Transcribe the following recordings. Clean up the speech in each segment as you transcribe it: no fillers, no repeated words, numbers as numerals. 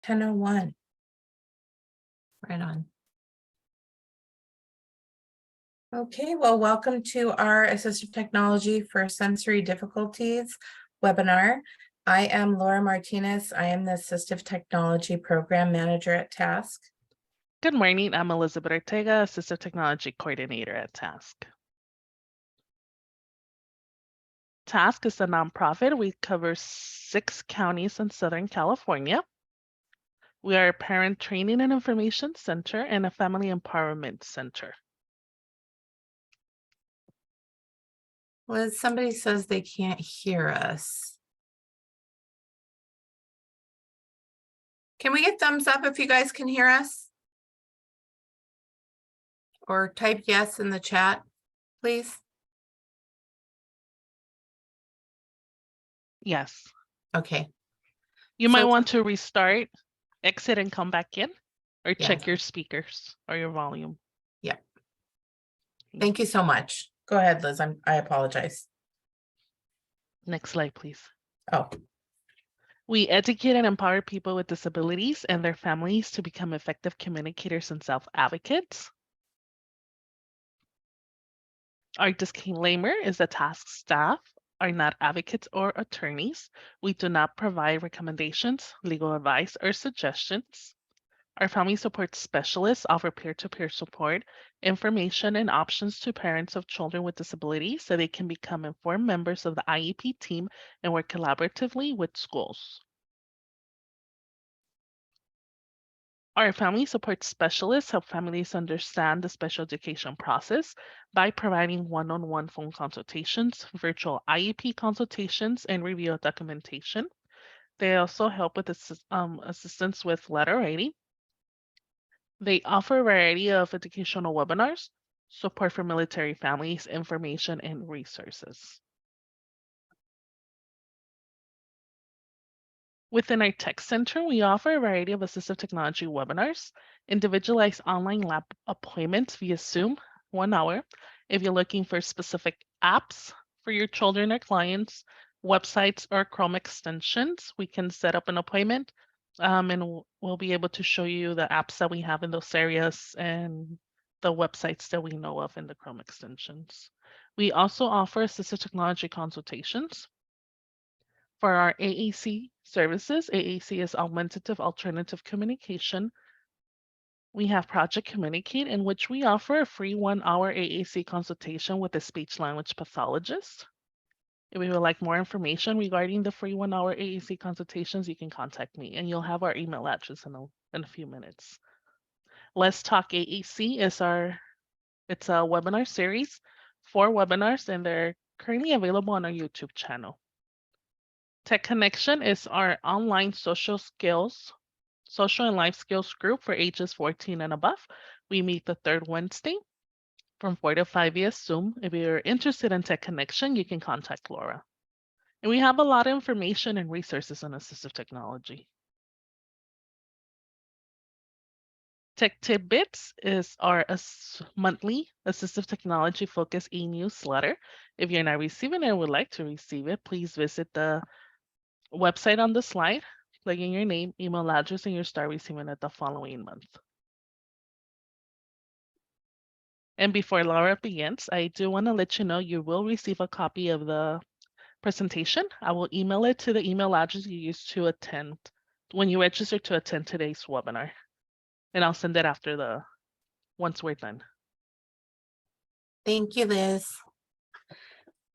10:01. Right on. Okay, well, welcome to our Assistive Technology for Sensory Difficulties webinar. I am Laura Martinez. I am the Assistive Technology Program Manager at TASC. Good morning, I'm Elizabeth Ortega, Assistive Technology Coordinator at TASC. TASC is a nonprofit. We cover 6 counties in Southern California. We are a parent training and information center and a family empowerment center. Well, somebody says they can't hear us. Can we get thumbs up if you guys can hear us? Or type yes in the chat, please. Yes. Okay. You might want to restart, exit and come back in, or check your speakers or your volume. Yeah. Thank you so much. Go ahead, Liz. I apologize. Next slide, please. Oh. We educate and empower people with disabilities and their families to become effective communicators and self-advocates. Our disclaimer is that TASC staff are not advocates or attorneys. We do not provide recommendations, legal advice, or suggestions. Our family support specialists offer peer-to-peer support, information, and options to parents of children with disabilities so they can become informed members of the IEP team and work collaboratively with schools. Our family support specialists help families understand the special education process by providing one-on-one phone consultations, virtual IEP consultations, and review of documentation. They also help with assistance with letter writing. They offer a variety of educational webinars, support for military families, information, and resources. Within our tech center, we offer a variety of assistive technology webinars, individualized online lab appointments via Zoom, 1 hour. If you're looking for specific apps for your children or clients, websites, or Chrome extensions, we can set up an appointment and we'll be able to show you the apps that we have in those areas and the websites that we know of in the Chrome extensions. We also offer assistive technology consultations. For our AAC services, AAC is Augmentative Alternative Communication. We have Project Communicate, in which we offer a free 1 hour AAC consultation with a speech language pathologist. If you would like more information regarding the free 1 hour AAC consultations, you can contact me and you'll have our email address in a few minutes. Let's Talk AAC is it's a webinar series, 4 webinars, and they're currently available on our YouTube channel. Tech Connection is our online social and life skills group for ages 14 and above. We meet the 3rd Wednesday from 4 to 5 via Zoom. If you're interested in Tech Connection, you can contact Laura. And we have a lot of information and resources on assistive technology. Tech Tidbits is our monthly assistive technology focused e-newsletter. If you're not receiving it or would like to receive it, please visit the website on the slide, plug in your name, email address, and you'll start receiving it the following month. And before Laura begins, I do want to let you know you will receive a copy of the presentation. I will email it to the email address you used to attend when you register to attend today's webinar. And I'll send it once we're done. Thank you, Liz.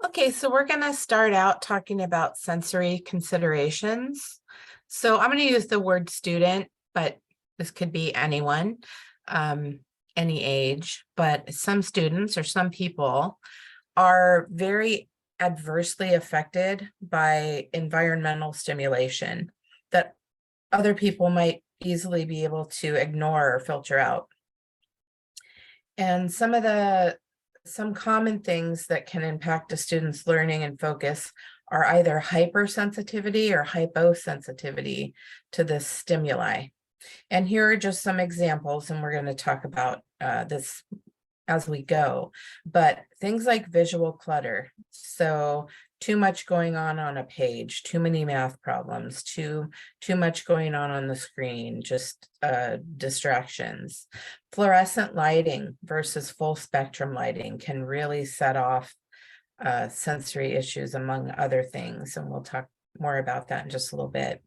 Okay, so we're going to start out talking about sensory considerations. So I'm going to use the word student, but this could be anyone, any age, but some students or some people are very adversely affected by environmental stimulation that other people might easily be able to ignore or filter out. And some common things that can impact a student's learning and focus are either hypersensitivity or hyposensitivity to this stimuli. And here are just some examples, and we're going to talk about this as we go. But things like visual clutter. So too much going on a page, too many math problems, too much going on the screen, just distractions. Fluorescent lighting versus full spectrum lighting can really set off sensory issues, among other things, and we'll talk more about that in just a little bit.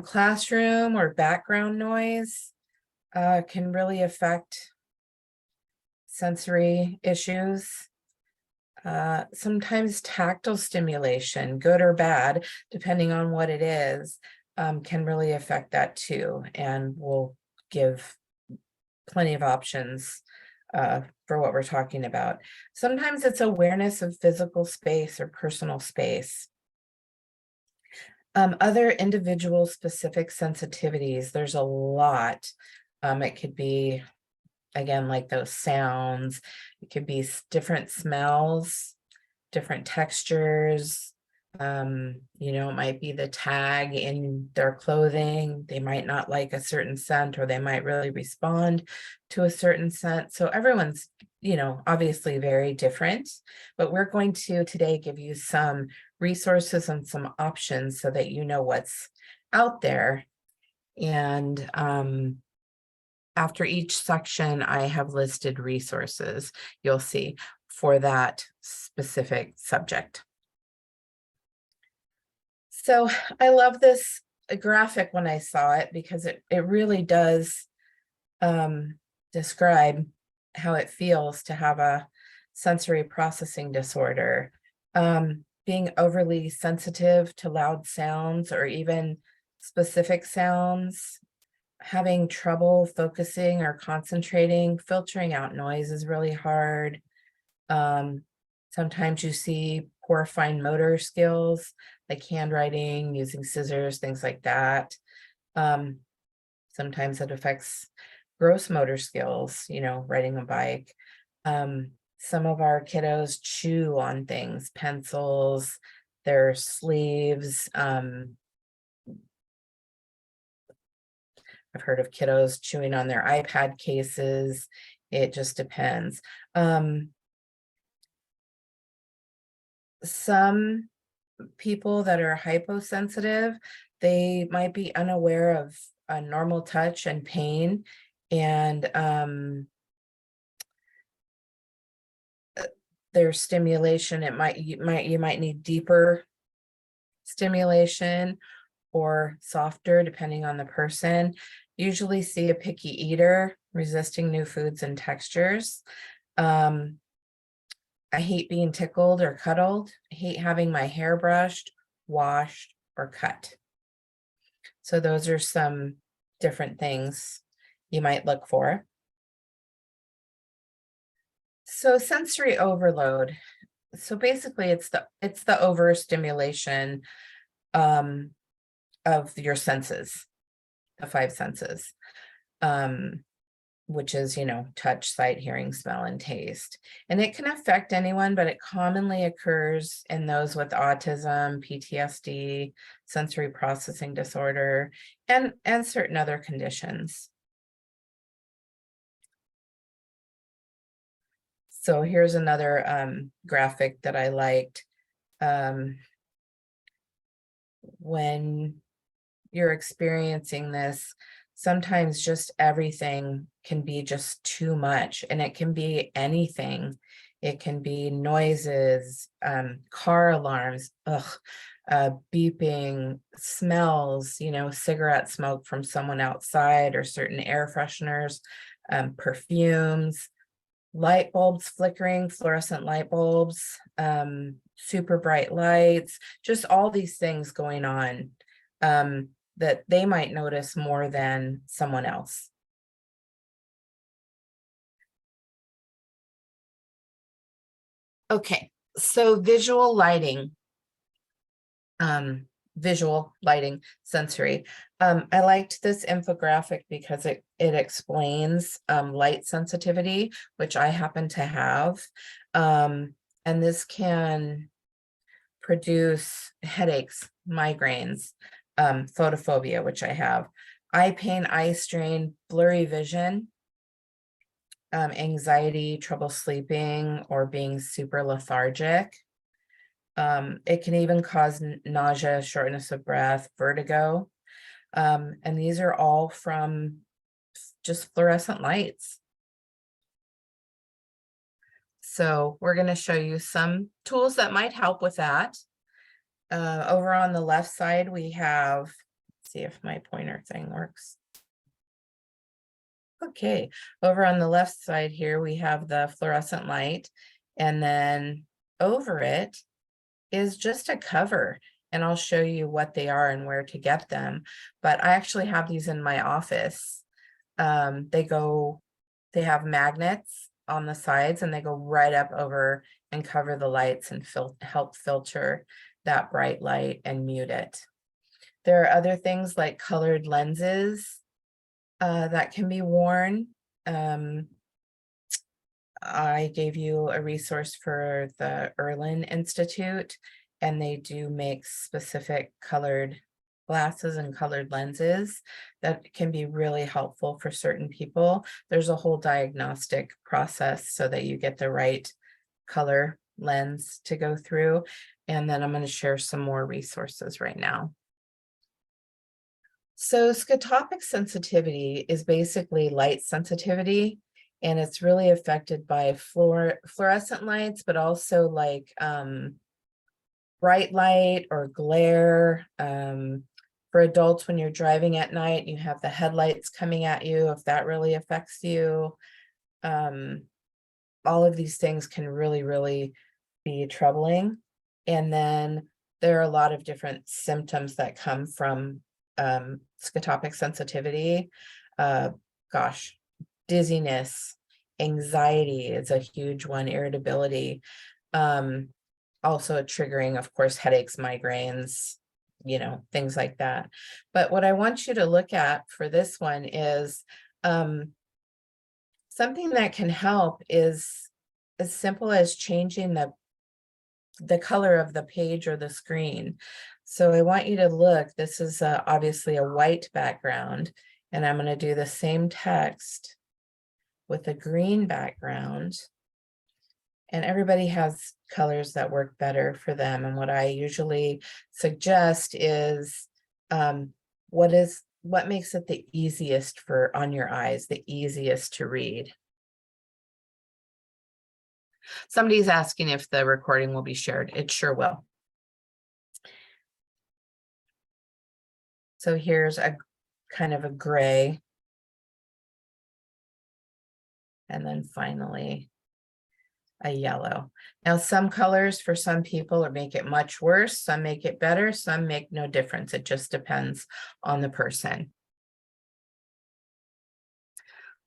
Classroom or background noise can really affect sensory issues. Sometimes tactile stimulation, good or bad, depending on what it is, can really affect that too. And we'll give plenty of options for what we're talking about. Sometimes it's awareness of physical space or personal space. Other individual specific sensitivities, there's a lot. It could be, again, like those sounds. It could be different smells, different textures. It might be the tag in their clothing. They might not like a certain scent, or they might really respond to a certain scent. So everyone's, obviously very different, but we're going to today give you some resources and some options so that you know what's out there. And after each section, I have listed resources, you'll see, for that specific subject. So I love this graphic when I saw it, because it really does describe how it feels to have a sensory processing disorder. Being overly sensitive to loud sounds or even specific sounds, having trouble focusing or concentrating, filtering out noise is really hard. Sometimes you see poor fine motor skills, like handwriting, using scissors, things like that. Sometimes it affects gross motor skills, riding a bike. Some of our kiddos chew on things, pencils, their sleeves. I've heard of kiddos chewing on their iPad cases. It just depends. Some people that are hyposensitive, they might be unaware of a normal touch and pain, and their stimulation, you might need deeper stimulation or softer, depending on the person. Usually see a picky eater, resisting new foods and textures. I hate being tickled or cuddled. I hate having my hair brushed, washed, or cut. So those are some different things you might look for. So sensory overload. So basically it's the overstimulation of your senses, the five senses, which is, touch, sight, hearing, smell, and taste. And it can affect anyone, but it commonly occurs in those with autism, PTSD, sensory processing disorder, and certain other conditions. So here's another graphic that I liked. When you're experiencing this, sometimes just everything can be just too much, and it can be anything. It can be noises, car alarms, beeping, smells, cigarette smoke from someone outside, or certain air fresheners, perfumes, light bulbs flickering, fluorescent light bulbs, super bright lights, just all these things going on that they might notice more than someone else. Okay, so visual lighting, sensory. I liked this infographic because it explains light sensitivity, which I happen to have. And this can produce headaches, migraines, photophobia, which I have, eye pain, eye strain, blurry vision, anxiety, trouble sleeping, or being super lethargic. It can even cause nausea, shortness of breath, vertigo. And these are all from just fluorescent lights. So we're going to show you some tools that might help with that. Over on the left side, we have, let's see if my pointer thing works. Okay, over on the left side here, we have the fluorescent light, and then over it is just a cover, and I'll show you what they are and where to get them. But I actually have these in my office. They have magnets on the sides, and they go right up over and cover the lights and help filter that bright light and mute it. There are other things like colored lenses that can be worn. I gave you a resource for the Erlin Institute, and they do make specific colored glasses and colored lenses that can be really helpful for certain people. There's a whole diagnostic process so that you get the right color lens to go through. And then I'm going to share some more resources right now. So scotopic sensitivity is basically light sensitivity, and it's really affected by fluorescent lights, but also like bright light or glare. For adults, when you're driving at night, you have the headlights coming at you, if that really affects you. All of these things can really, really be troubling. And then there are a lot of different symptoms that come from scotopic sensitivity. Dizziness, anxiety is a huge one, irritability, also a triggering, of course, headaches, migraines, things like that. But what I want you to look at for this one is something that can help is as simple as changing the color of the page or the screen. So I want you to look, this is obviously a white background, and I'm going to do the same text with a green background. And everybody has colors that work better for them. And what I usually suggest is what makes it the easiest on your eyes, the easiest to read. Somebody's asking if the recording will be shared. It sure will. So here's a kind of a gray. And then finally, a yellow. Now, some colors for some people make it much worse. Some make it better. Some make no difference. It just depends on the person.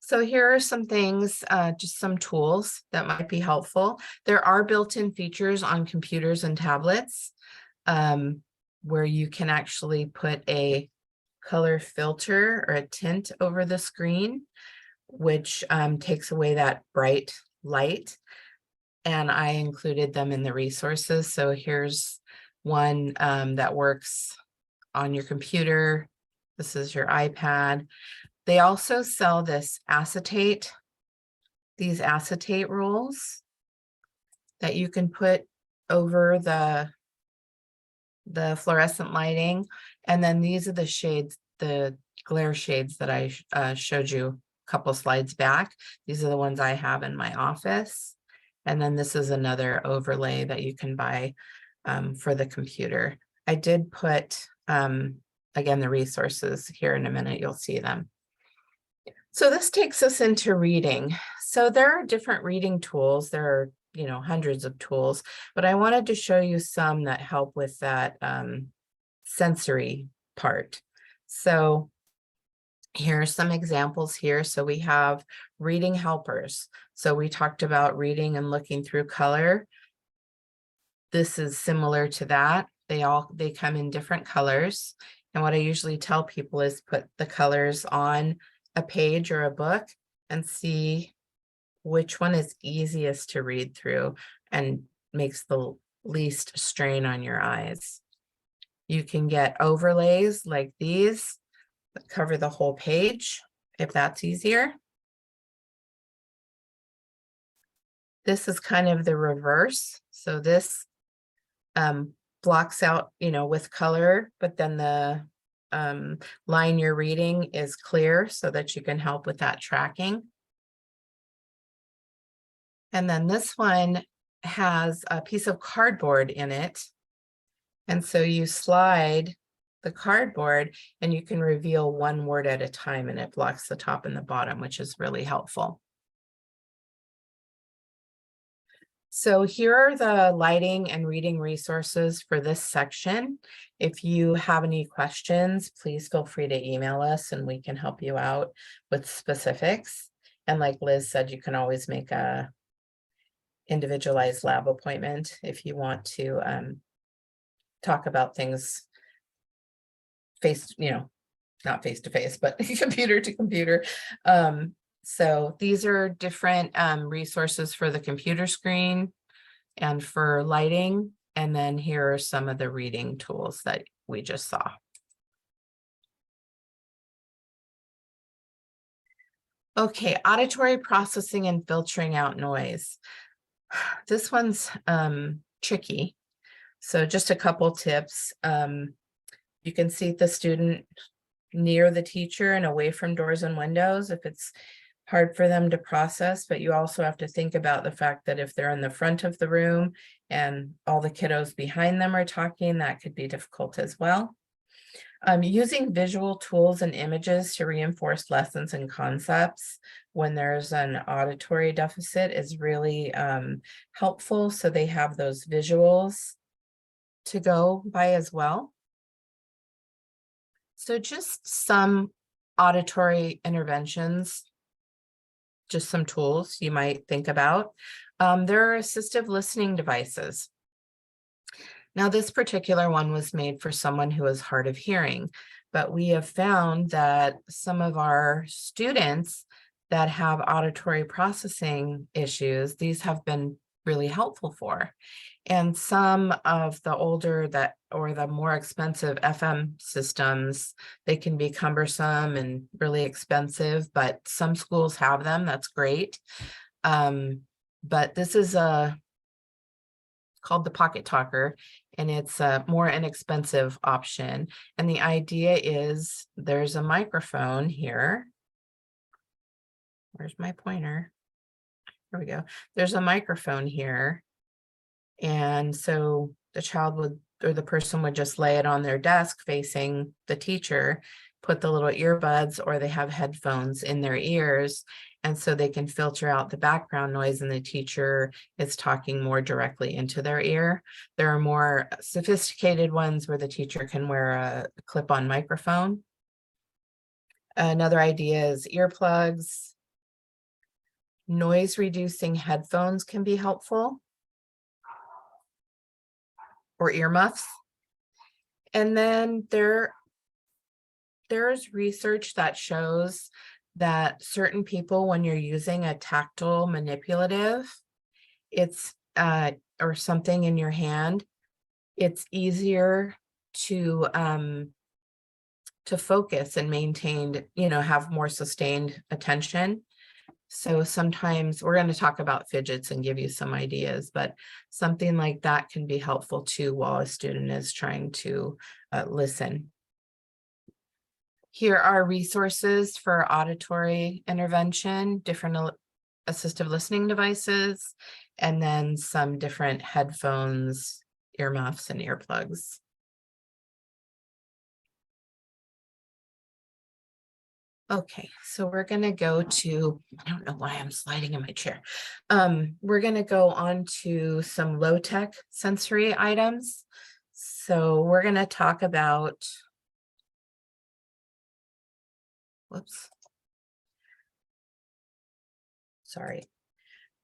So here are some things, just some tools that might be helpful. There are built-in features on computers and tablets where you can actually put a color filter or a tint over the screen, which takes away that bright light. And I included them in the resources. So here's one that works on your computer. This is your iPad. They also sell these acetate rolls that you can put over the fluorescent lighting. And then these are the shades, the glare shades that I showed you a couple slides back. These are the ones I have in my office. And then this is another overlay that you can buy for the computer. I did put, again, the resources here in a minute, you'll see them. So this takes us into reading. So there are different reading tools. There are, hundreds of tools, but I wanted to show you some that help with that sensory part. So here are some examples here. So we have reading helpers. So we talked about reading and looking through color. This is similar to that. They come in different colors. And what I usually tell people is put the colors on a page or a book and see which one is easiest to read through and makes the least strain on your eyes. You can get overlays like these that cover the whole page, if that's easier. This is kind of the reverse. So this blocks out, with color, but then the line you're reading is clear so that you can help with that tracking. And then this one has a piece of cardboard in it. And so you slide the cardboard and you can reveal one word at a time, and it blocks the top and the bottom, which is really helpful. So here are the lighting and reading resources for this section. If you have any questions, please feel free to email us and we can help you out with specifics. And like Liz said, you can always make a individualized lab appointment if you want to talk about things not face to face, but computer to computer. So these are different resources for the computer screen and for lighting. And then here are some of the reading tools that we just saw. Okay, auditory processing and filtering out noise. This one's tricky. So just a couple tips. You can seat the student near the teacher and away from doors and windows if it's hard for them to process, but you also have to think about the fact that if they're in the front of the room and all the kiddos behind them are talking, that could be difficult as well. Using visual tools and images to reinforce lessons and concepts when there's an auditory deficit is really helpful. So they have those visuals to go by as well. So just some auditory interventions, just some tools you might think about. There are assistive listening devices. Now, this particular one was made for someone who is hard of hearing, but we have found that some of our students that have auditory processing issues, these have been really helpful for. And some of the older or the more expensive FM systems, they can be cumbersome and really expensive, but some schools have them. That's great. But this is called the Pocket Talker, and it's a more inexpensive option. And the idea is there's a microphone here. Where's my pointer? Here we go. There's a microphone here. And so the child would, or the person would just lay it on their desk facing the teacher, put the little earbuds, or they have headphones in their ears. And so they can filter out the background noise and the teacher is talking more directly into their ear. There are more sophisticated ones where the teacher can wear a clip-on microphone. Another idea is earplugs. Noise reducing headphones can be helpful, or earmuffs. And then there's research that shows that certain people, when you're using a tactile manipulative, it's or something in your hand, it's easier to focus and maintain, have more sustained attention. So sometimes we're going to talk about fidgets and give you some ideas, but something like that can be helpful too while a student is trying to listen. Here are resources for auditory intervention, different assistive listening devices, and then some different headphones, earmuffs, and earplugs. Okay, so we're going to go to, I don't know why I'm sliding in my chair. We're going to go on to some low-tech sensory items. So we're going to talk about, whoops. Sorry.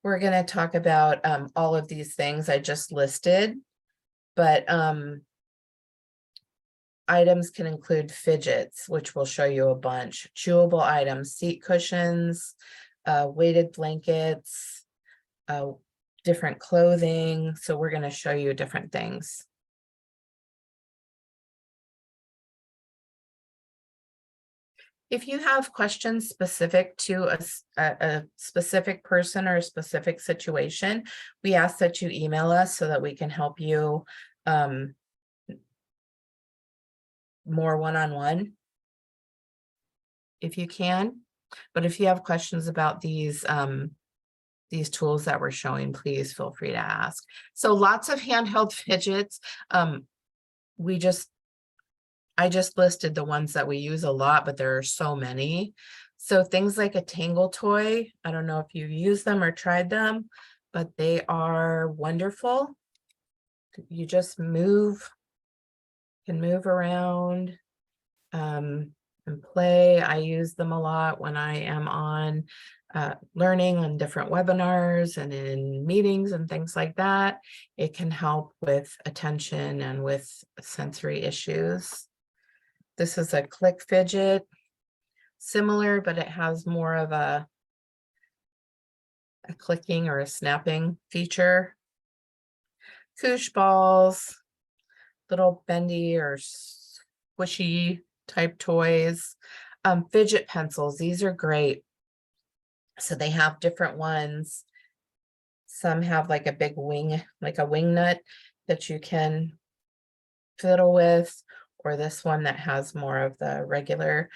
We're going to talk about all of these things I just listed, but items can include fidgets, which we'll show you a bunch, chewable items, seat cushions, weighted blankets, different clothing. So we're going to show you different things. If you have questions specific to a specific person or a specific situation, we ask that you email us so that we can help you more one-on-one if you can. But if you have questions about these tools that we're showing, please feel free to ask. So lots of handheld fidgets. I just listed the ones that we use a lot, but there are so many. So things like a Tangle toy, I don't know if you've used them or tried them, but they are wonderful. You just can move around and play. I use them a lot when I am on learning on different webinars and in meetings and things like that. It can help with attention and with sensory issues. This is a click fidget, similar, but it has more of a clicking or a snapping feature. Koosh balls, little bendy or squishy type toys. Fidget pencils, these are great. So they have different ones. Some have like a big wing, like a wing nut that you can fiddle with, or this one that has more of the regular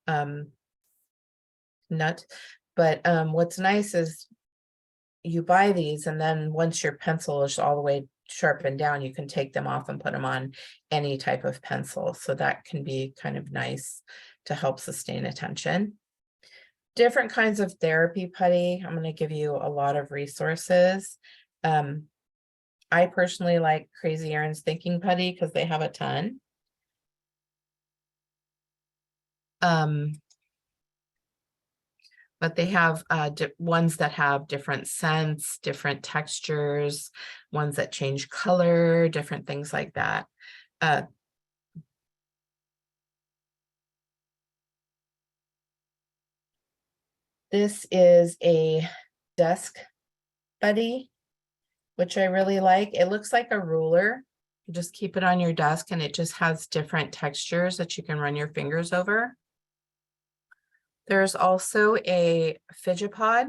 nut. But what's nice is you buy these, and then once your pencil is all the way sharpened down, you can take them off and put them on any type of pencil. So that can be kind of nice to help sustain attention. Different kinds of therapy putty. I'm going to give you a lot of resources. I personally like Crazy Erin's Thinking Putty because they have a ton. But they have ones that have different scents, different textures, ones that change color, different things like that. This is a desk buddy, which I really like. It looks like a ruler. You just keep it on your desk, and it just has different textures that you can run your fingers over. There's also a fidget pod,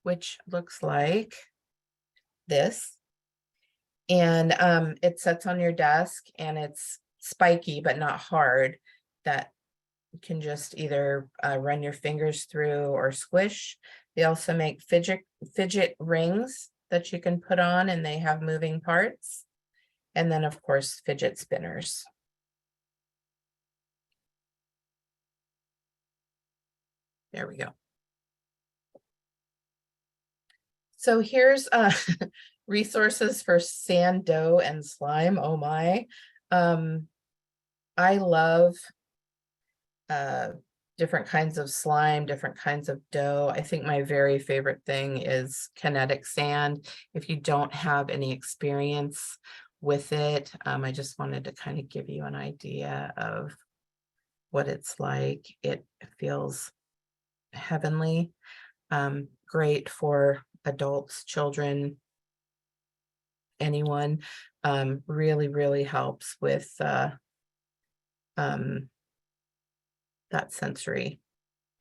which looks like this. And it sits on your desk, and it's spiky but not hard, that you can just either run your fingers through or squish. They also make fidget rings that you can put on, and they have moving parts. And then of course, fidget spinners. There we go. So here's resources for sand, dough, and slime. Oh my. I love different kinds of slime, different kinds of dough. I think my very favorite thing is kinetic sand. If you don't have any experience with it, I just wanted to kind of give you an idea of what it's like. It feels heavenly. Great for adults, children, anyone. Really helps with that sensory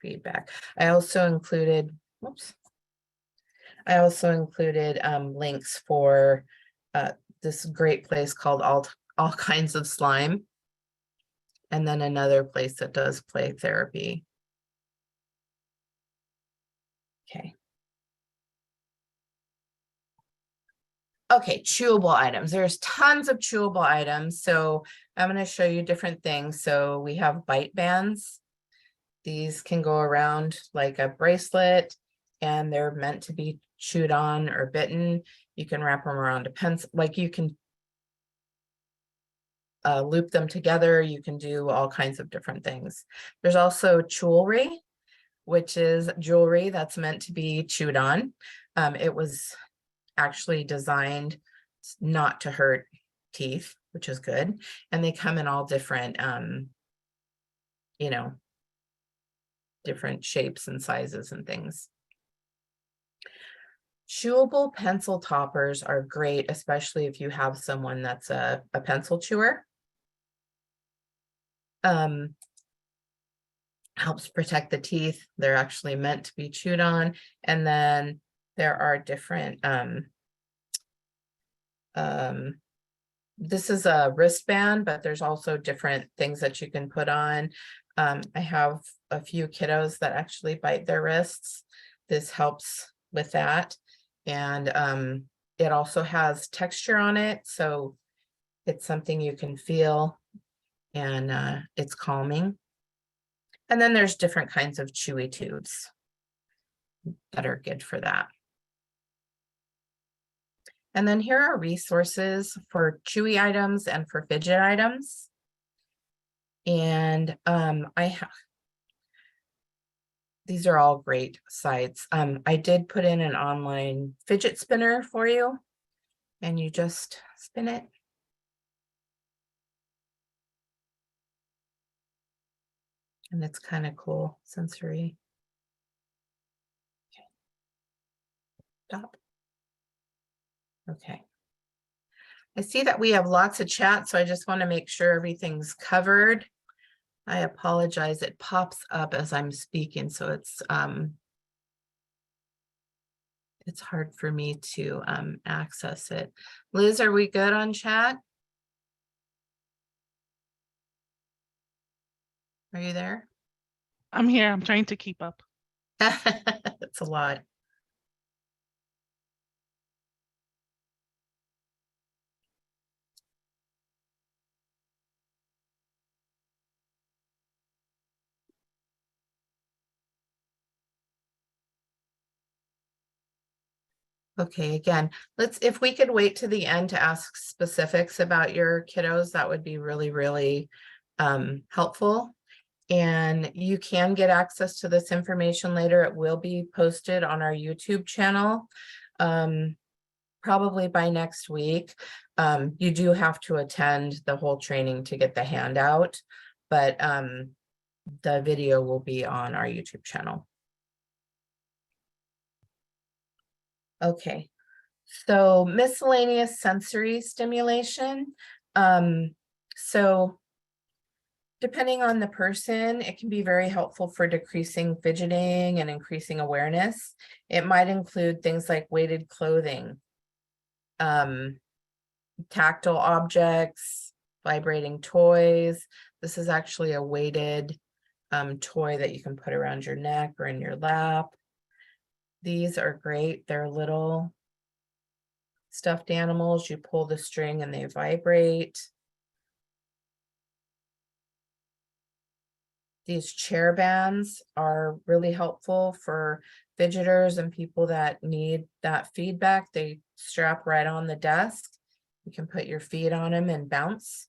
feedback. I also included links for this great place called all kinds of slime, and then another place that does play therapy. Okay, chewable items. There's tons of chewable items. So I'm going to show you different things. So we have bite bands. These can go around like a bracelet, and they're meant to be chewed on or bitten. You can wrap them around a pencil, like you can loop them together. You can do all kinds of different things. There's also jewelry, which is jewelry that's meant to be chewed on. It was actually designed not to hurt teeth, which is good. And they come in all different, different shapes and sizes and things. Chewable pencil toppers are great, especially if you have someone that's a pencil chewer. Helps protect the teeth. They're actually meant to be chewed on. And then there are different this is a wristband, but there's also different things that you can put on. I have a few kiddos that actually bite their wrists. This helps with that. And it also has texture on it, so it's something you can feel, and it's calming. And then there's different kinds of chewy tubes that are good for that. And then here are resources for chewy items and for fidget items. And these are all great sites. I did put in an online fidget spinner for you, and you just spin it. And it's kind of cool, sensory. Okay. Stop. Okay. I see that we have lots of chat, so I just want to make sure everything's covered. I apologize, it pops up as I'm speaking, so it's hard for me to access it. Liz, are we good on chat? Are you there? I'm here. I'm trying to keep up. It's a lot. Okay, again, if we could wait to the end to ask specifics about your kiddos, that would be really, really helpful. And you can get access to this information later. It will be posted on our YouTube channel, probably by next week. You do have to attend the whole training to get the handout, but the video will be on our YouTube channel. Okay, so miscellaneous sensory stimulation. So depending on the person, it can be very helpful for decreasing fidgeting and increasing awareness. It might include things like weighted clothing, tactile objects, vibrating toys. This is actually a weighted toy that you can put around your neck or in your lap. These are great. They're little stuffed animals. You pull the string and they vibrate. These chair bands are really helpful for fidgeters and people that need that feedback. They strap right on the desk. You can put your feet on them and bounce.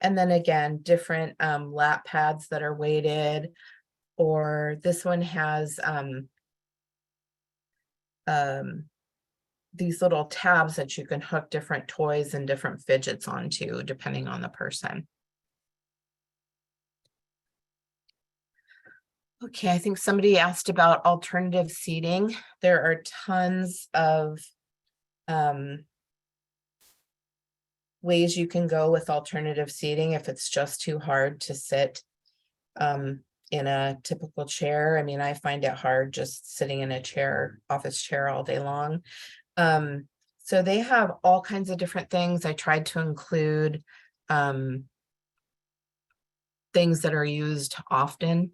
And then again, different lap pads that are weighted, or this one has these little tabs that you can hook different toys and different fidgets onto, depending on the person. Okay, I think somebody asked about alternative seating. There are tons of ways you can go with alternative seating if it's just too hard to sit in a typical chair. I mean, I find it hard just sitting in a chair, office chair all day long. So they have all kinds of different things. I tried to include things that are used often,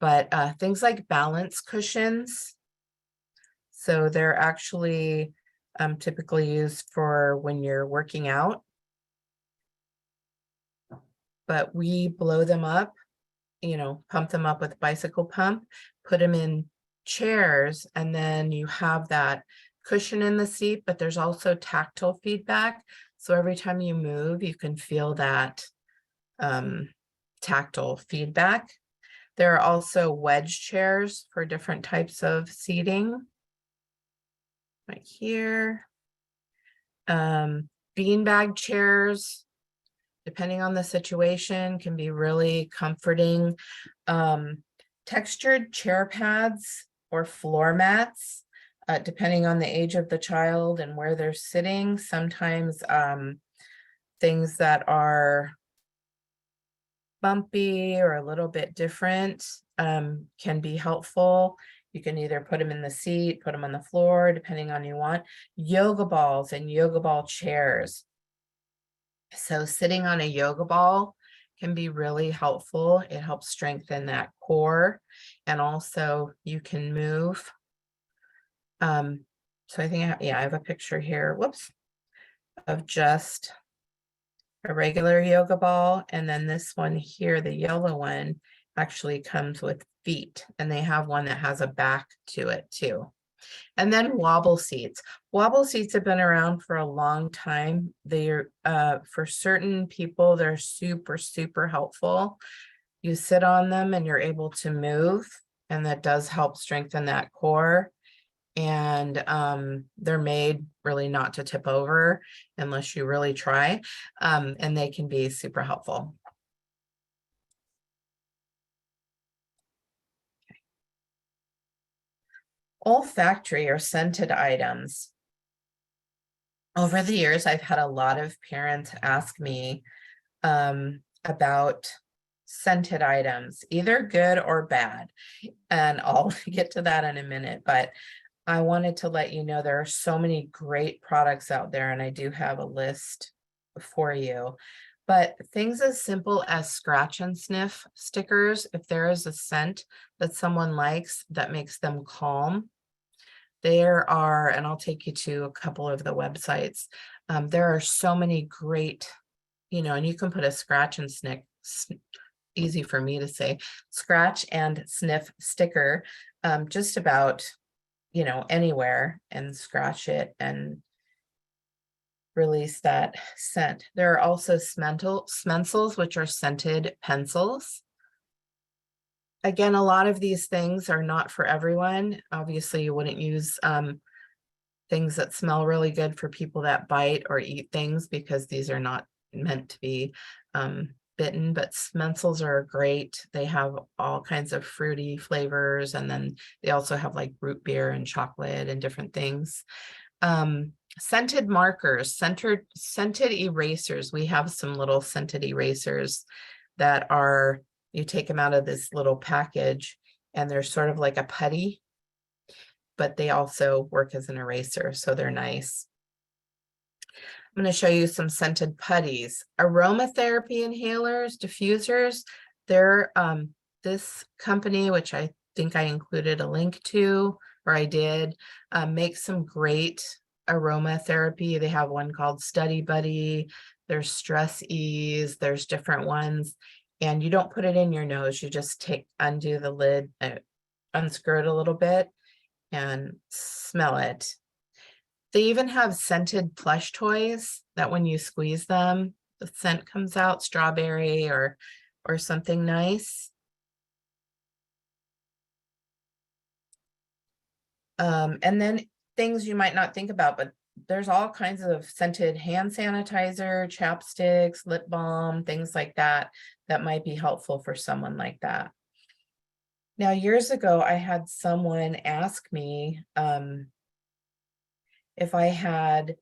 but things like balance cushions. So they're actually typically used for when you're working out. But we blow them up, you know, pump them up with bicycle pump, put them in chairs, and then you have that cushion in the seat, but there's also tactile feedback. So every time you move, you can feel that tactile feedback. There are also wedge chairs for different types of seating. Right here. Beanbag chairs, depending on the situation, can be really comforting. Textured chair pads or floor mats, depending on the age of the child and where they're sitting. Sometimes things that are bumpy or a little bit different can be helpful. You can either put them in the seat, put them on the floor, depending on you want. Yoga balls and yoga ball chairs. So sitting on a yoga ball can be really helpful. It helps strengthen that core, and also you can move. So I think, I have a picture here, whoops, of just a regular yoga ball. And then this one here, the yellow one, actually comes with feet, and they have one that has a back to it too. And then wobble seats. Wobble seats have been around for a long time. They're for certain people, they're super, super helpful. You sit on them and you're able to move, and that does help strengthen that core. And they're made really not to tip over unless you really try. And they can be super helpful. Olfactory or scented items. Over the years, I've had a lot of parents ask me about scented items, either good or bad. And I'll get to that in a minute, but I wanted to let you know there are so many great products out there, and I do have a list for you. But things as simple as scratch and sniff stickers, if there is a scent that someone likes that makes them calm, there are, and I'll take you to a couple of the websites. There are so many great, and you can put a scratch and sniff, easy for me to say, scratch and sniff sticker, just about, anywhere, and scratch it and release that scent. There are also smensels, which are scented pencils. Again, a lot of these things are not for everyone. Obviously, you wouldn't use things that smell really good for people that bite or eat things, because these are not meant to be bitten, but smensels are great. They have all kinds of fruity flavors, and then they also have like root beer and chocolate and different things. Scented markers, scented erasers. We have some little scented erasers that are, you take them out of this little package, and they're sort of like a putty, but they also work as an eraser, so they're nice. I'm going to show you some scented putties. Aromatherapy inhalers, diffusers. They're this company, which I think I included a link to, or I did, make some great aromatherapy. They have one called Study Buddy. There's Stress Ease. There's different ones. And you don't put it in your nose. You just undo the lid, unscrew it a little bit, and smell it. They even have scented plush toys that when you squeeze them, the scent comes out, strawberry or something nice. And then things you might not think about, but there's all kinds of scented hand sanitizer, chapsticks, lip balm, things like that, that might be helpful for someone like that. Now, years ago, I had someone ask me if I had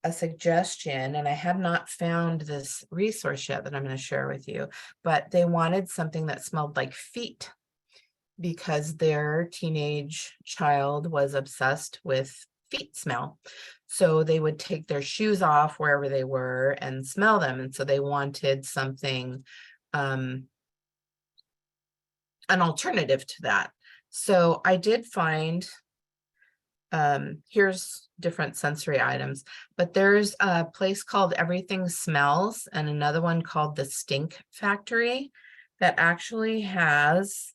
a suggestion, and I had not found this resource yet that I'm going to share with you, but they wanted something that smelled like feet, because their teenage child was obsessed with feet smell. So they would take their shoes off wherever they were and smell them. And so they wanted something, an alternative to that. So I did find, here's different sensory items, but there's a place called Everything Smells and another one called the Stink Factory that actually has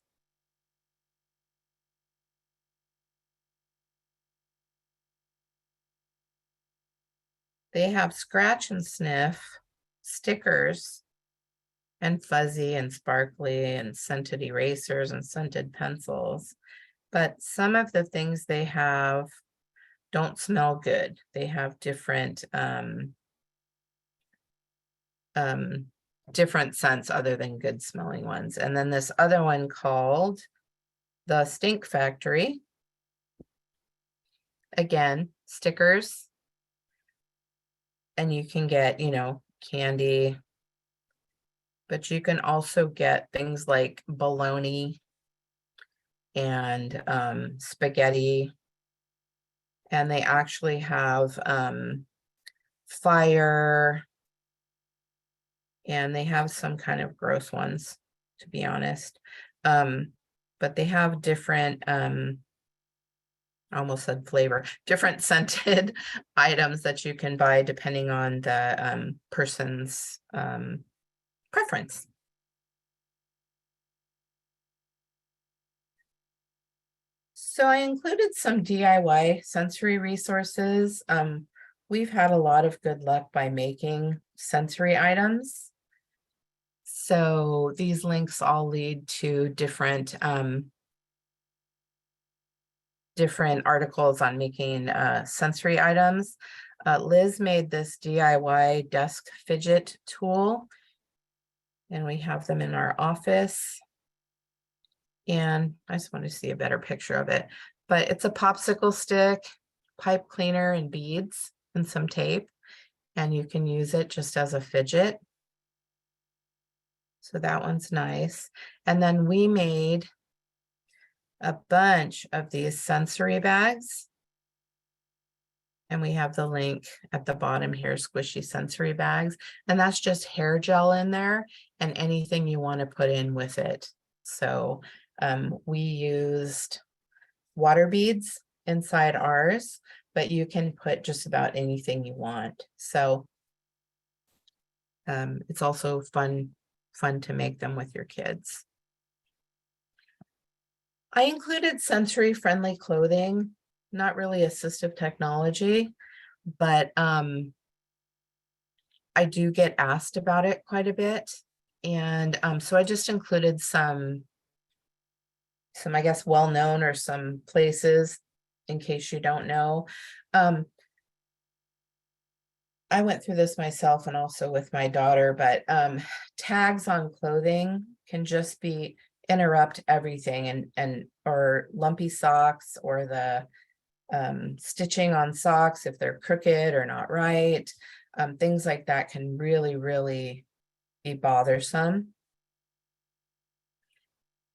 they have scratch and sniff stickers and fuzzy and sparkly and scented erasers and scented pencils. But some of the things they have don't smell good. They have different different scents other than good smelling ones. And then this other one called the Stink Factory. Again, stickers. And you can get, candy, but you can also get things like bologna, and spaghetti. And they actually have fire, and they have some kind of gross ones, to be honest. But they have different, I almost said flavor, different scented items that you can buy depending on the person's preference. So I included some DIY sensory resources. We've had a lot of good luck by making sensory items. So these links all lead to different articles on making sensory items. Liz made this DIY desk fidget tool, and we have them in our office. And I just want to see a better picture of it, but it's a popsicle stick, pipe cleaner, and beads, and some tape, and you can use it just as a fidget. So that one's nice. And then we made a bunch of these sensory bags, and we have the link at the bottom here, squishy sensory bags, and that's just hair gel in there and anything you want to put in with it. So we used water beads inside ours, but you can put just about anything you want. So it's also fun to make them with your kids. I included sensory friendly clothing, not really assistive technology, but I do get asked about it quite a bit. And so I just included some, I guess, well-known, or some places in case you don't know. I went through this myself and also with my daughter, but tags on clothing can just be interrupt everything, and or lumpy socks, or the stitching on socks if they're crooked or not right. Things like that can really be bothersome.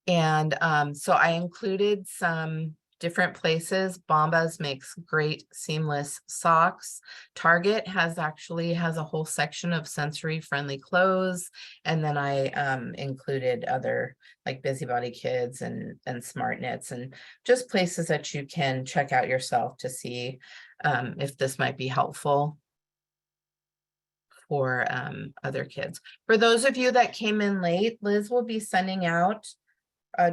And so I included some different places. Bombas makes great seamless socks. Target has a whole section of sensory friendly clothes. And then I included other, like Busybody Kids and Smart Knits, and just places that you can check out yourself to see if this might be helpful for other kids. For those of you that came in late, Liz will be sending out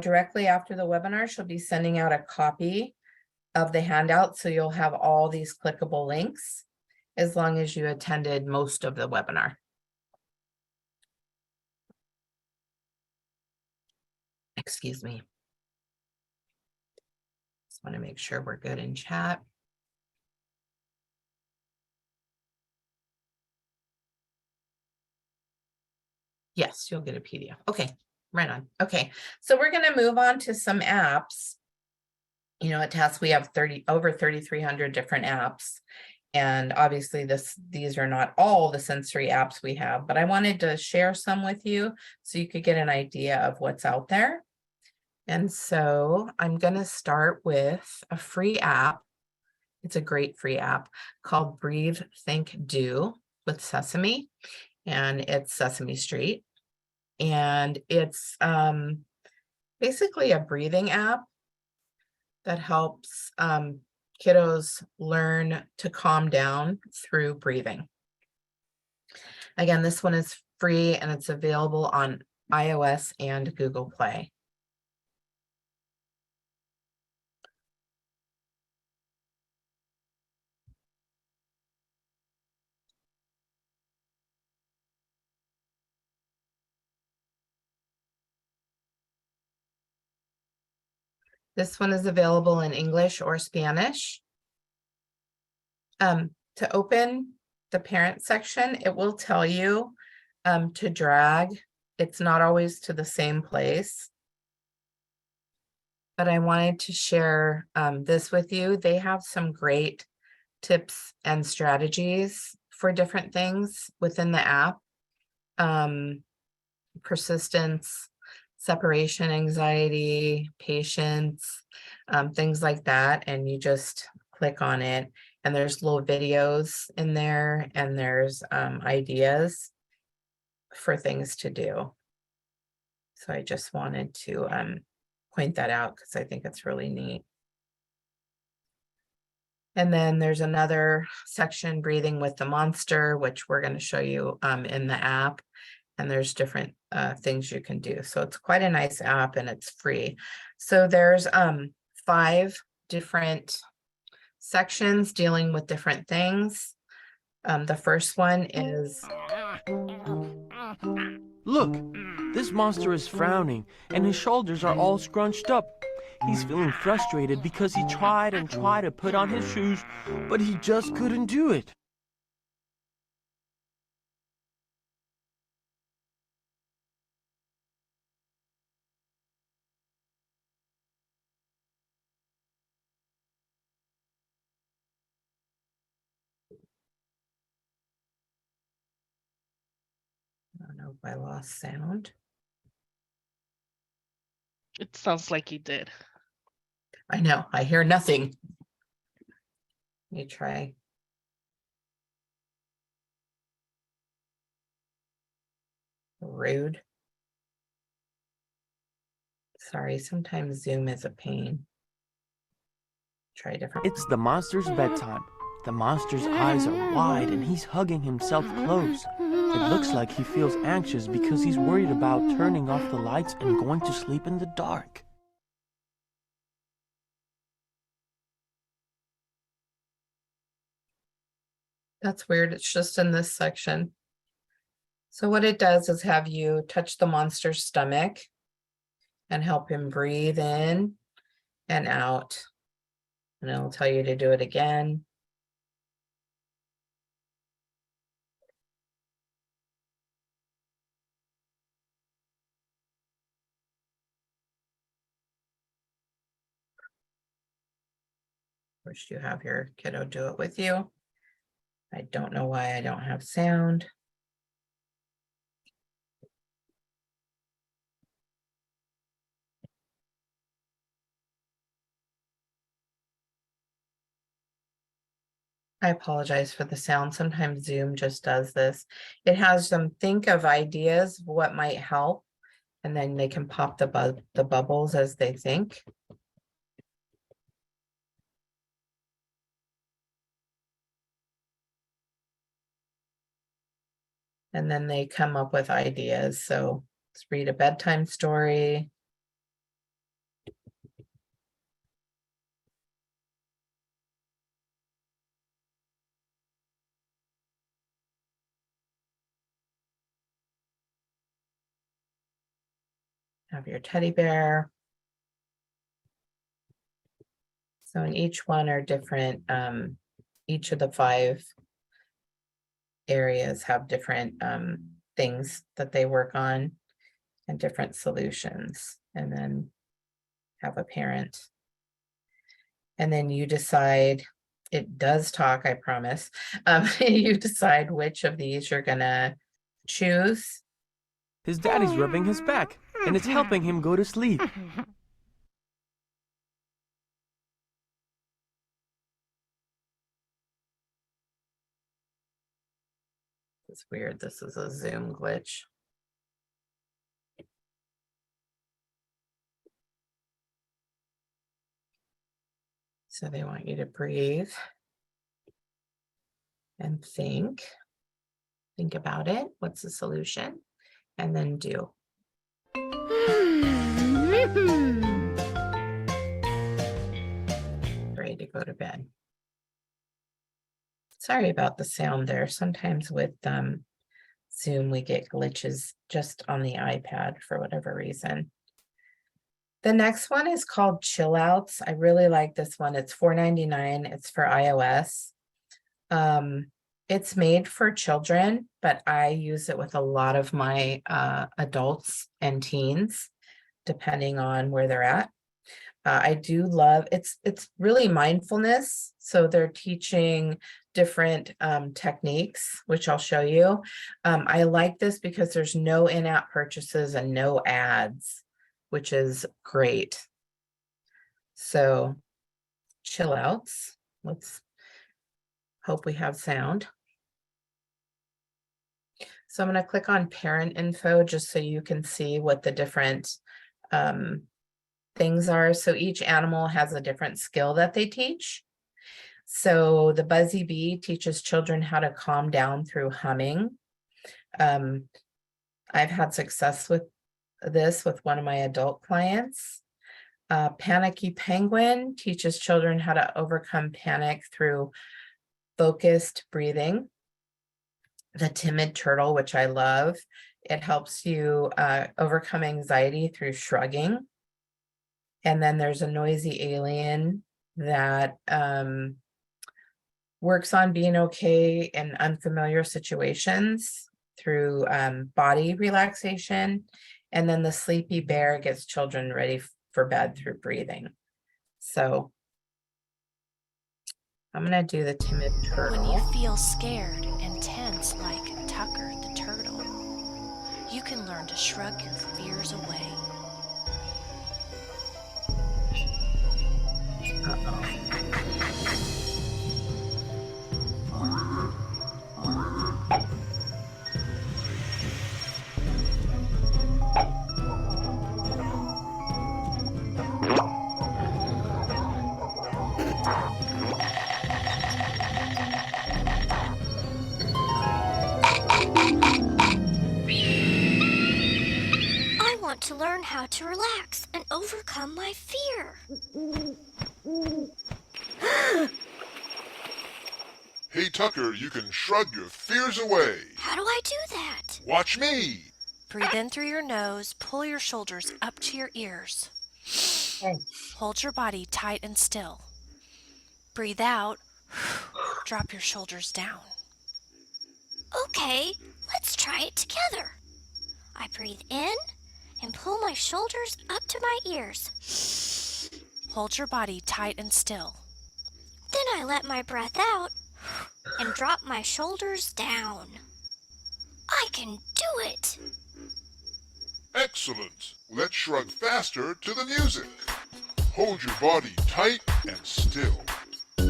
directly after the webinar. She'll be sending out a copy of the handout, so you'll have all these clickable links as long as you attended most of the webinar. Excuse me. Just want to make sure we're good in chat. Yes, you'll get a PDF. Okay, right on. Okay, so we're going to move on to some apps. You know, at TAS we have over 3,300 different apps. And obviously these are not all the sensory apps we have, but I wanted to share some with you so you could get an idea of what's out there. And so I'm going to start with a free app. It's a great free app called Breathe, Think, Do with Sesame, and it's Sesame Street. And it's basically a breathing app that helps kiddos learn to calm down through breathing. Again, this one is free and it's available on iOS and Google Play. This one is available in English or Spanish. To open the parent section, it will tell you to drag. It's not always to the same place. But I wanted to share this with you. They have some great tips and strategies for different things within the app. Persistence, separation anxiety, patience, things like that. And you just click on it, and there's little videos in there, and there's ideas for things to do. So I just wanted to point that out because I think it's really neat. And then there's another section, breathing with the monster, which we're going to show you in the app. And there's different things you can do. So it's quite a nice app, and it's free. So there's 5 different sections dealing with different things. The first one is, Look, this monster is frowning, and his shoulders are all scrunched up. He's feeling frustrated because he tried and tried to put on his shoes, but he just couldn't do it. I don't know if I lost sound. It sounds like you did. I know, I hear nothing. Let me try. Rude. Sorry, sometimes Zoom is a pain. Try different. It's the monster's bedtime. The monster's eyes are wide and he's hugging himself close. It looks like he feels anxious because he's worried about turning off the lights and going to sleep in the dark. That's weird. It's just in this section. So what it does is have you touch the monster's stomach and help him breathe in and out. And it'll tell you to do it again. Wish you have your kiddo do it with you. I don't know why I don't have sound. I apologize for the sound. Sometimes Zoom just does this. It has them think of ideas of what might help, and then they can pop the bubbles as they think. And then they come up with ideas. So let's read a bedtime story. Have your teddy bear. So in each one are different, each of the 5 areas have different things that they work on and different solutions, and then have a parent. And then you decide, it does talk, I promise. You decide which of these you're gonna choose. His daddy's rubbing his back, and it's helping him go to sleep. It's weird, this is a Zoom glitch. So they want you to breathe and think about it. What's the solution? And then do. Ready to go to bed. Sorry about the sound there. Sometimes with Zoom, we get glitches just on the iPad for whatever reason. The next one is called Chill Outs. I really like this one. It's $4.99. It's for iOS. It's made for children, but I use it with a lot of my adults and teens, depending on where they're at. I do love it's really mindfulness. So they're teaching different techniques, which I'll show you. I like this because there's no in-app purchases and no ads. which is great. So chill outs. Let's hope we have sound. So I'm going to click on parent info just so you can see what the different things are. So each animal has a different skill that they teach. So the buzzy bee teaches children how to calm down through humming. I've had success with this with one of my adult clients. Panicky penguin teaches children how to overcome panic through focused breathing. The timid turtle, which I love, it helps you overcome anxiety through shrugging. And then there's a noisy alien that works on being okay in unfamiliar situations through body relaxation. And then the sleepy bear gets children ready for bed through breathing. So I'm going to do the timid turtle. When you feel scared and tense like Tucker the turtle, you can learn to shrug your fears away. I want to learn how to relax and overcome my fear. Hey Tucker, you can shrug your fears away. How do I do that? Watch me. Breathe in through your nose, pull your shoulders up to your ears. Okay. Hold your body tight and still. Breathe out, drop your shoulders down. Okay, let's try it together. I breathe in and pull my shoulders up to my ears. Hold your body tight and still. Then I let my breath out and drop my shoulders down. I can do it! Excellent. Let's shrug faster to the music. Hold your body tight and still. I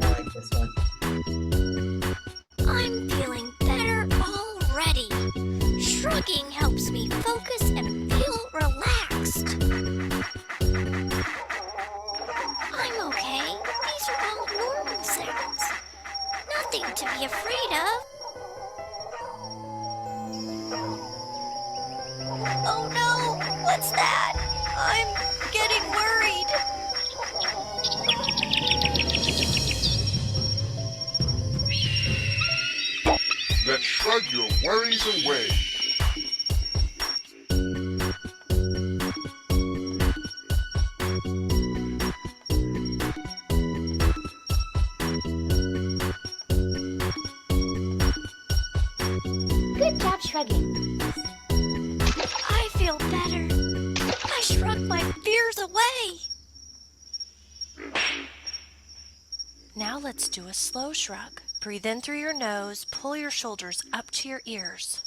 like this one. I'm feeling better already. Shrugging helps me focus and feel relaxed. I'm okay. These are all normal sounds. Nothing to be afraid of. Oh no! What's that? I'm getting worried. Let's shrug your worries away. Good job shrugging. I feel better. I shrugged my fears away. Now let's do a slow shrug. Breathe in through your nose, pull your shoulders up to your ears.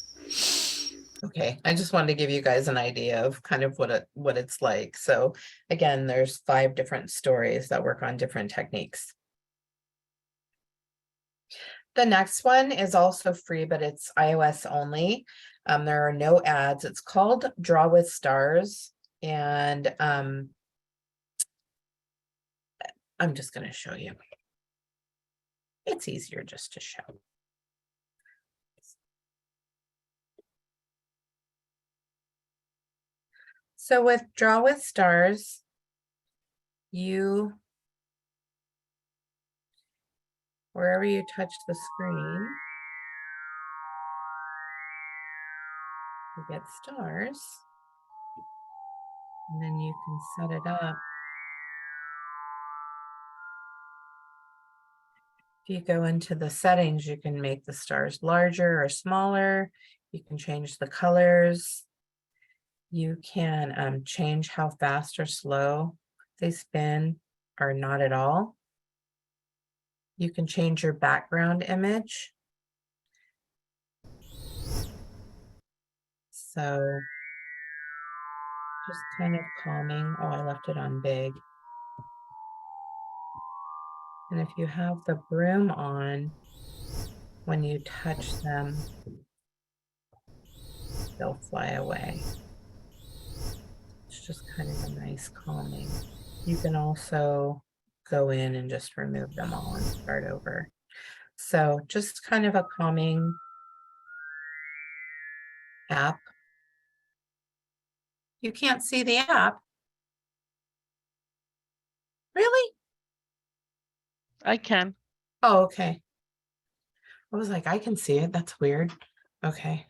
Okay, I just wanted to give you guys an idea of kind of what it's like. So again, there's 5 different stories that work on different techniques. The next one is also free, but it's iOS only. There are no ads. It's called Draw with Stars. And I'm just going to show you. It's easier just to show. So with Draw with Stars, wherever you touch the screen, you get stars, and then you can set it up. If you go into the settings, you can make the stars larger or smaller. You can change the colors. You can change how fast or slow they spin or not at all. You can change your background image. So just kind of calming. Oh, I left it on big. And if you have the broom on, when you touch them, they'll fly away. It's just kind of a nice calming. You can also go in and just remove them all and start over. So just kind of a calming app. You can't see the app. Really? I can. Oh, okay. I was like, I can see it. That's weird. Okay.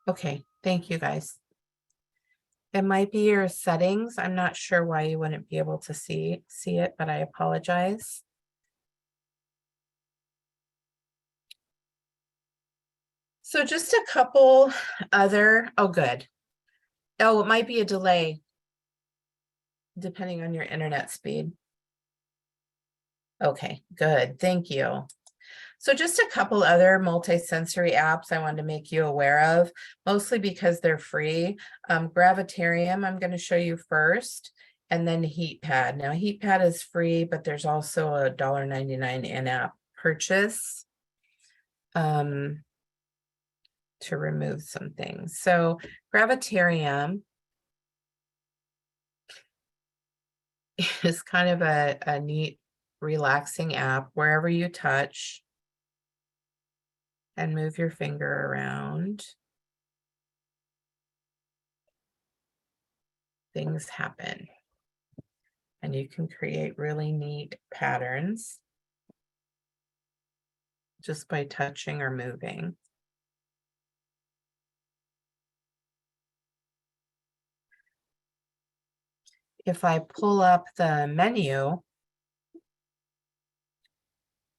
Okay, thank you guys. It might be your settings. I'm not sure why you wouldn't be able to see it, but I apologize. So just a couple other, oh, good. Oh, it might be a delay depending on your internet speed. Okay, good. Thank you. So just a couple other multisensory apps I wanted to make you aware of, mostly because they're free. Gravitarium, I'm going to show you first, and then HeatPad. Now, HeatPad is free, but there's also a $1.99 in-app purchase to remove some things. So Gravitarium is kind of a neat, relaxing app. Wherever you touch and move your finger around, things happen. And you can create really neat patterns just by touching or moving. If I pull up the menu,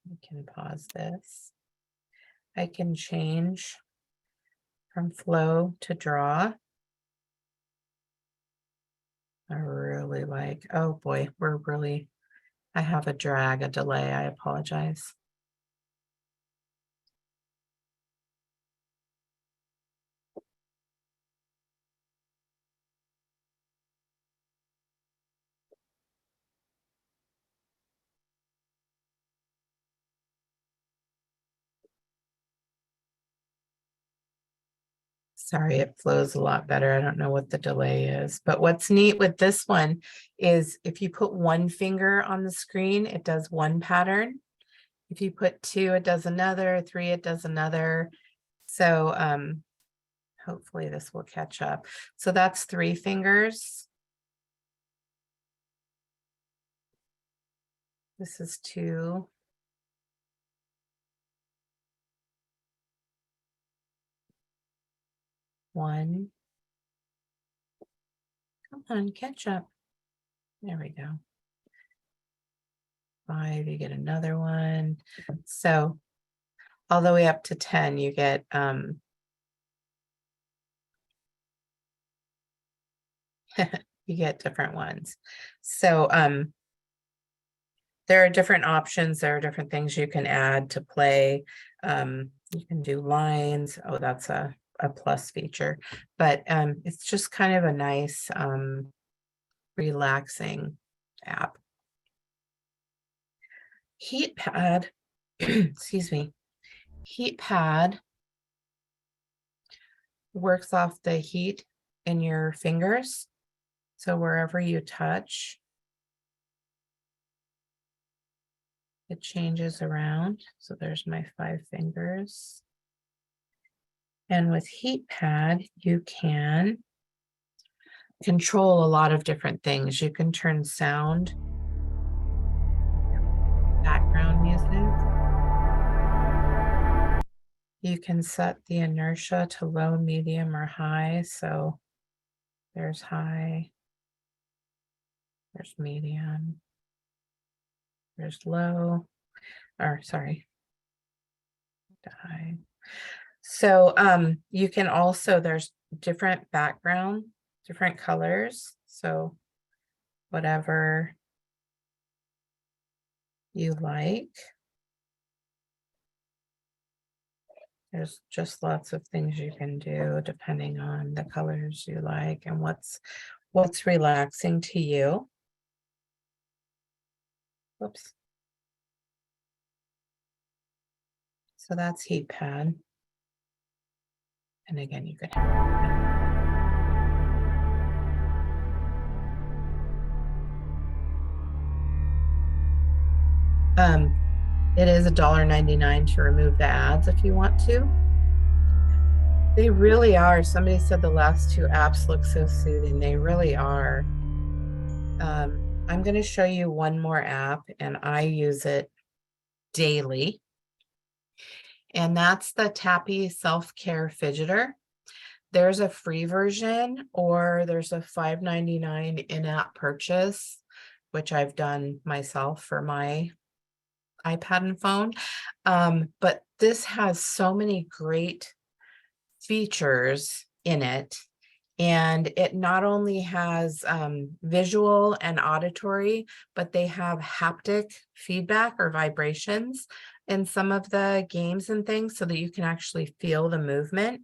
I can pause this. I can change from flow to draw. I really like, oh boy, I have a delay, I apologize. Sorry, it flows a lot better. I don't know what the delay is, but what's neat with this one is if you put one finger on the screen, it does one pattern. If you put two, it does another, three, it does another. So hopefully this will catch up. So that's 3 fingers. This is 2. One. Come on, catch up. There we go. 5, you get another one. So all the way up to 10, you get you get different ones. So there are different options. There are different things you can add to play. You can do lines. Oh, that's a plus feature, but it's just kind of a nice relaxing app. HeatPad, excuse me, HeatPad works off the heat in your fingers. So wherever you touch, it changes around. So there's my 5 fingers. And with HeatPad, you can control a lot of different things. You can turn sound, background music. You can set the inertia to low, medium, or high. So there's high, there's medium, there's low, or sorry, high. So you can also, there's different background, different colors. So whatever you like. There's just lots of things you can do depending on the colors you like and what's relaxing to you. Whoops. So that's heat pad. And again, you could it is $1.99 to remove the ads if you want to. They really are. Somebody said the last two apps look so soothing. They really are. I'm going to show you one more app, and I use it daily. And that's the Tappy Self-Care Fidgeter. There's a free version, or there's a $5.99 in-app purchase, which I've done myself for my iPad and phone. But this has so many great features in it. And it not only has visual and auditory, but they have haptic feedback or vibrations in some of the games and things so that you can actually feel the movement,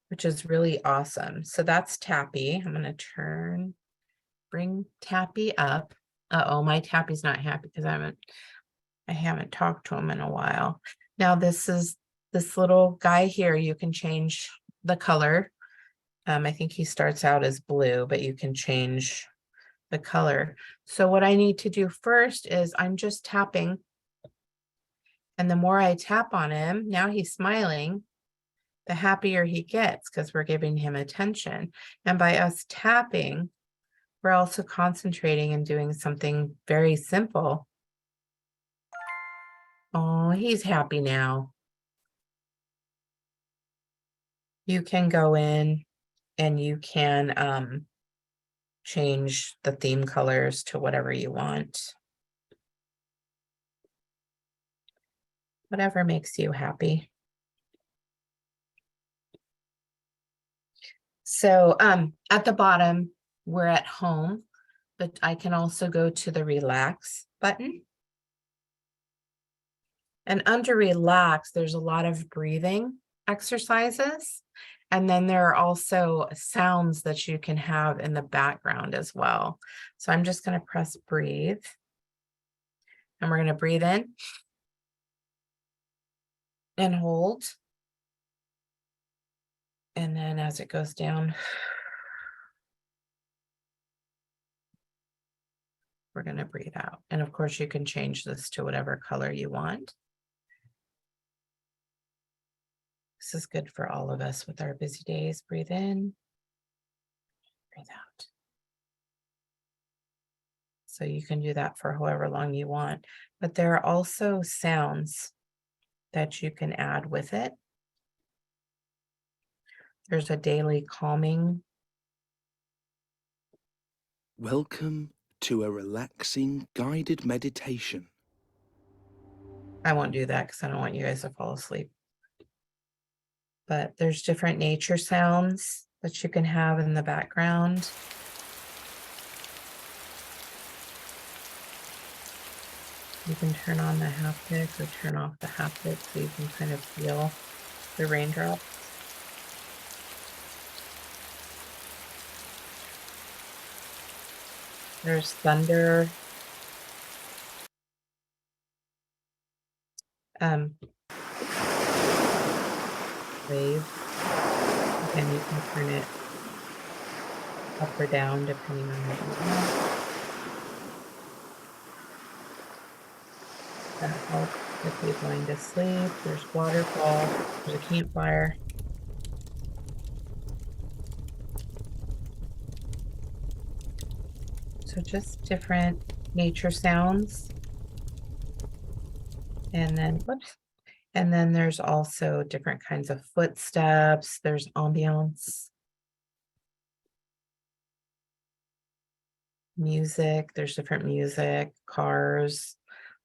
which is really awesome. So that's Tappy. I'm going to bring Tappy up. Uh-oh, my Tappy's not happy because I haven't talked to him in a while. Now this little guy here, you can change the color. I think he starts out as blue, but you can change the color. So what I need to do first is I'm just tapping. And the more I tap on him, now he's smiling, the happier he gets because we're giving him attention. And by us tapping, we're also concentrating and doing something very simple. Oh, he's happy now. You can go in and you can change the theme colors to whatever you want. Whatever makes you happy. So at the bottom, we're at home, but I can also go to the relax button. And under relax, there's a lot of breathing exercises. And then there are also sounds that you can have in the background as well. So I'm just going to press breathe. And we're going to breathe in and hold. And then as it goes down, we're going to breathe out. And of course, you can change this to whatever color you want. This is good for all of us with our busy days. Breathe in, breathe out. So you can do that for however long you want. But there are also sounds that you can add with it. There's a daily calming. Welcome to a relaxing guided meditation. I won't do that because I don't want you guys to fall asleep. But there's different nature sounds that you can have in the background. You can turn on the haptic or turn off the haptic so you can kind of feel the raindrops. There's thunder. Wave. Again, you can turn it up or down depending on what you want. That helps with you going to sleep. There's waterfall. There's a campfire. So just different nature sounds. And then, whoops. And then there's also different kinds of footsteps. There's ambiance. Music. There's different music, cars,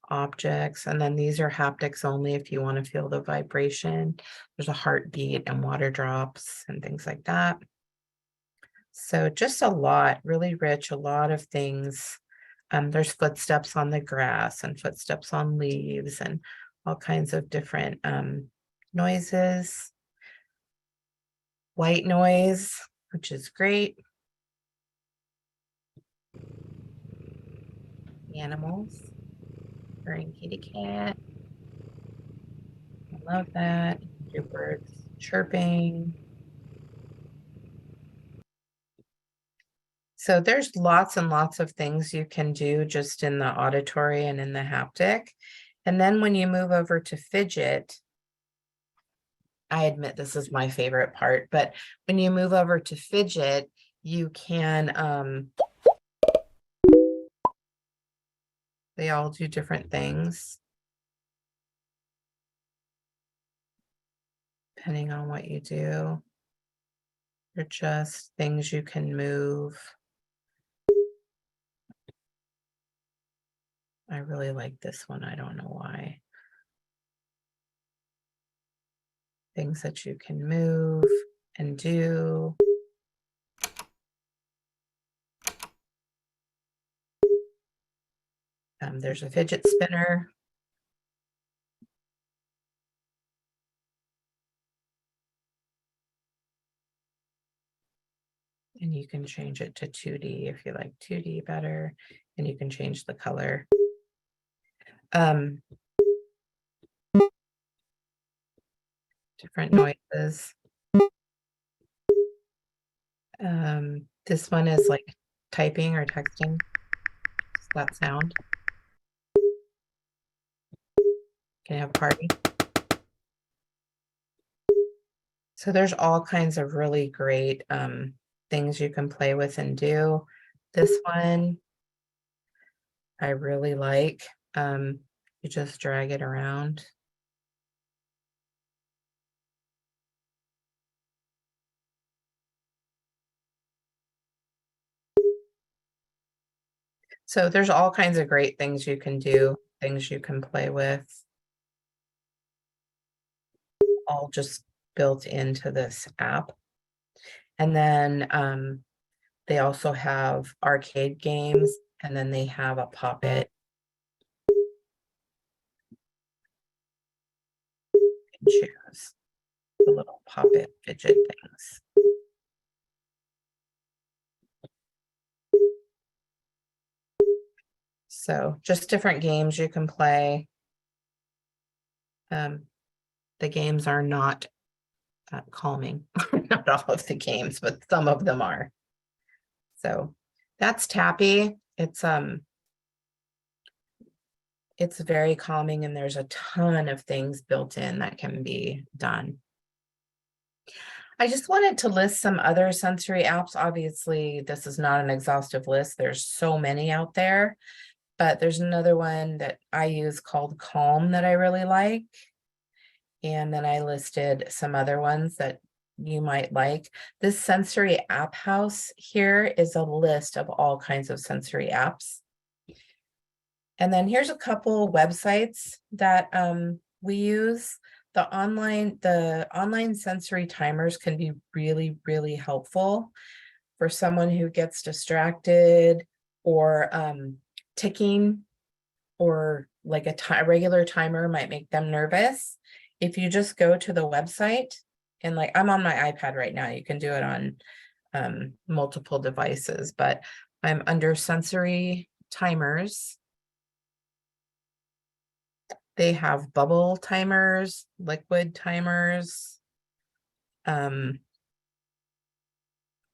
objects. And then these are haptics only if you want to feel the vibration. There's a heartbeat and water drops and things like that. So just a lot, really rich, a lot of things. There's footsteps on the grass and footsteps on leaves and all kinds of different noises, white noise, which is great. Animals, purring kitty cat. I love that. Your birds chirping. So there's lots and lots of things you can do just in the auditory and in the haptic. And then when you move over to fidget, I admit this is my favorite part, but when you move over to fidget, you can, they all do different things depending on what you do. They're just things you can move. I really like this one. I don't know why. Things that you can move and do. There's a fidget spinner. And you can change it to 2D if you like 2D better, and you can change the color. Different noises. This one is like typing or texting. Just that sound. Can you have a party? So there's all kinds of really great things you can play with and do. This one I really like. You just drag it around. So there's all kinds of great things you can do, things you can play with, all just built into this app. And then they also have arcade games, and then they have a Pop-It. You can choose the little Pop-It fidget things. So just different games you can play. The games are not calming. Not all of the games, but some of them are. So that's Tappy. It's very calming, and there's a ton of things built in that can be done. I just wanted to list some other sensory apps. Obviously, this is not an exhaustive list. There's so many out there, but there's another one that I use called Calm that I really like. And then I listed some other ones that you might like. This sensory app house here is a list of all kinds of sensory apps. And then here's a couple websites that we use. The online sensory timers can be really, really helpful for someone who gets distracted or ticking, or like a regular timer might make them nervous. If you just go to the website, and like I'm on my iPad right now, you can do it on multiple devices, but I'm under sensory timers. They have bubble timers, liquid timers. And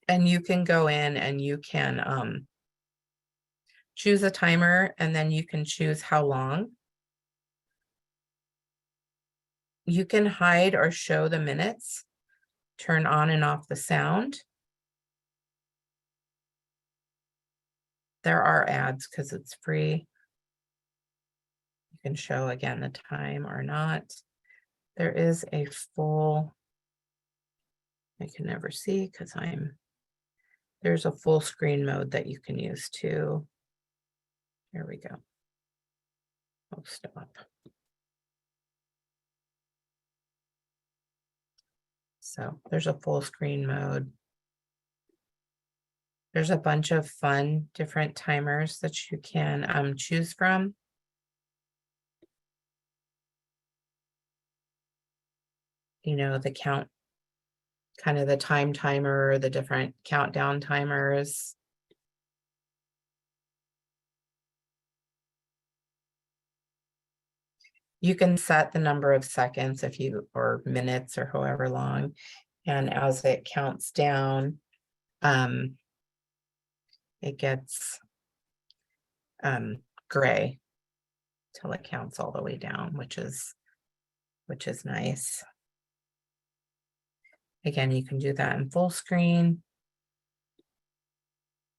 you can go in and you can choose a timer, and then you can choose how long. You can hide or show the minutes, turn on and off the sound. There are ads because it's free. You can show again the time or not. There is a full, I can never see because there's a full screen mode that you can use too. Here we go. Oh, stop. So there's a full screen mode. There's a bunch of fun different timers that you can choose from. the count, kind of the time timer, the different countdown timers. You can set the number of seconds or minutes or however long. And as it counts down, it gets gray till it counts all the way down, which is nice. Again, you can do that in full screen.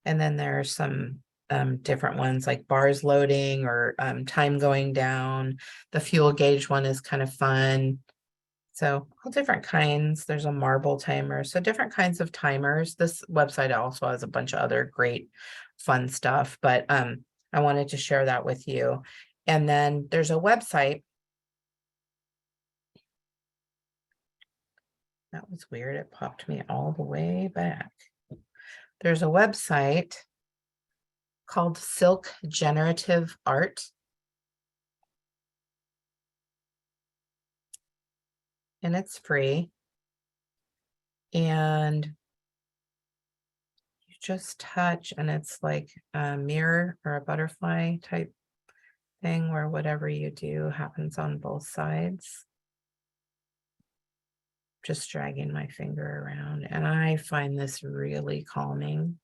And then there are some different ones like bars loading or time going down. The fuel gauge one is kind of fun. So all different kinds. There's a marble timer. So different kinds of timers. This website also has a bunch of other great fun stuff, but I wanted to share that with you. And then there's a website. That was weird. It popped me all the way back. There's a website called Silk Generative Art. And it's free. And you just touch and it's like a mirror or a butterfly type thing where whatever you do happens on both sides. Just dragging my finger around, and I find this really calming.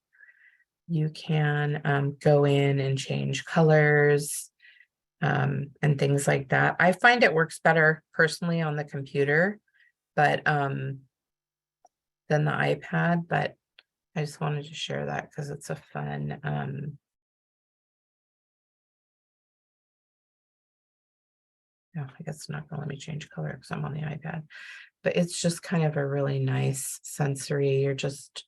You can go in and change colors and things like that. I find it works better personally on the computer, but than the iPad. But I just wanted to share that because it's a fun no, I guess it's not gonna let me change color because I'm on the iPad. But it's just kind of a really nice sensory. You're just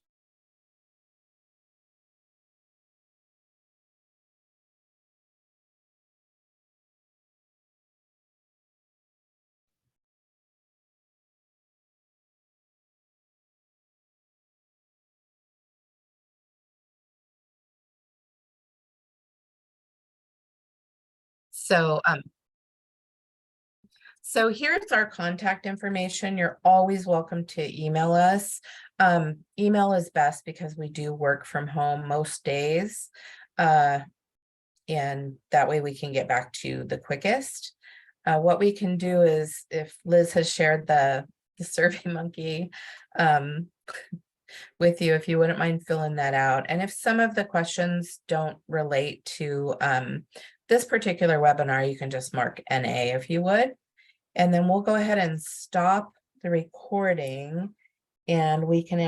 so here's our contact information. You're always welcome to email us. Email is best because we do work from home most days. And that way we can get back to you the quickest. What we can do is, if Liz has shared the Survey Monkey with you, if you wouldn't mind filling that out. And if some of the questions don't relate to this particular webinar, you can just mark NA if you would. And then we'll go ahead and stop the recording and we can